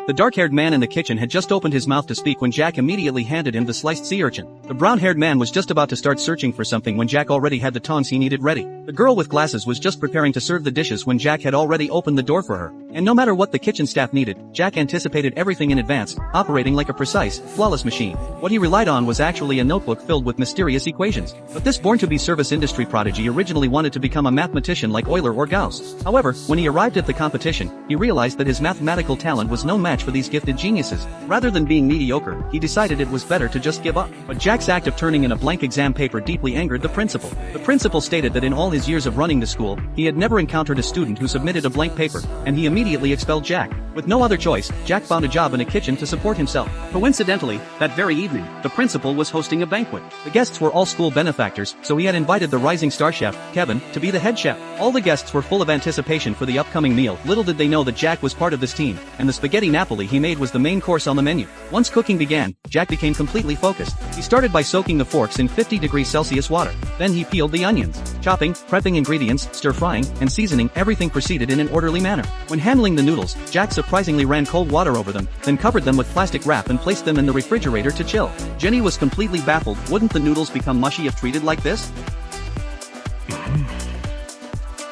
The dark-haired man in the kitchen had just opened his mouth to speak when Jack immediately handed him the sliced sea urchin. The brown-haired man was just about to start searching for something when Jack already had the tongs he needed ready. The girl with glasses was just preparing to serve the dishes when Jack had already opened the door for her. And no matter what the kitchen staff needed, Jack anticipated everything in advance, operating like a precise, flawless machine. What he relied on was actually a notebook filled with mysterious equations. But this born-to-be service industry prodigy originally wanted to become a mathematician like Euler or Gauss. However, when he arrived at the competition, he realized that his mathematical talent was no match for these gifted geniuses. Rather than being mediocre, he decided it was better to just give up. But Jack's act of turning in a blank exam paper deeply angered the principal. The principal stated that in all his years of running the school, he had never encountered a student who submitted a blank paper, and he immediately expelled Jack. With no other choice, Jack found a job in a kitchen to support himself. Coincidentally, that very evening, the principal was hosting a banquet. The guests were all school benefactors, so he had invited the rising star chef, Kevin, to be the head chef. All the guests were full of anticipation for the upcoming meal. Little did they know that Jack was part of this team, and the spaghetti Napoli he made was the main course on the menu. Once cooking began, Jack became completely focused. He started by soaking the forks in 50 degrees Celsius water. Then he peeled the onions. Chopping, prepping ingredients, stir-frying, and seasoning, everything proceeded in an orderly manner. When handling the noodles, Jack surprisingly ran cold water over them, then covered them with plastic wrap and placed them in the refrigerator to chill. Jenny was completely baffled. Wouldn't the noodles become mushy if treated like this?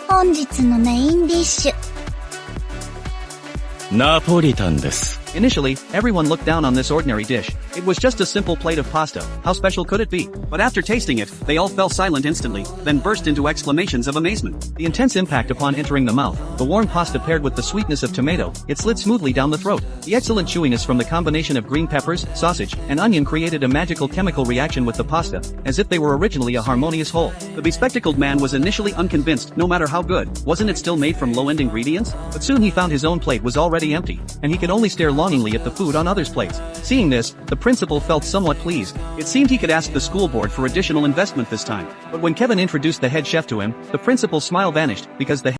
本日のメインディッシュ。ナポリタンです。 Initially, everyone looked down on this ordinary dish. It was just a simple plate of pasta. How special could it be? But after tasting it, they all fell silent instantly, then burst into exclamations of amazement. The intense impact upon entering the mouth, the warm pasta paired with the sweetness of tomato, it slid smoothly down the throat. The excellent chewiness from the combination of green peppers, sausage, and onion created a magical chemical reaction with the pasta, as if they were originally a harmonious whole. The bespectacled man was initially unconvinced. No matter how good, wasn't it still made from low-end ingredients? But soon he found his own plate was already empty, and he could only stare longingly at the food on others' plates. Seeing this, the principal felt somewhat pleased. It seemed he could ask the school board for additional investment this time. But when Kevin introduced the head chef to him, the principal's smile vanished, because the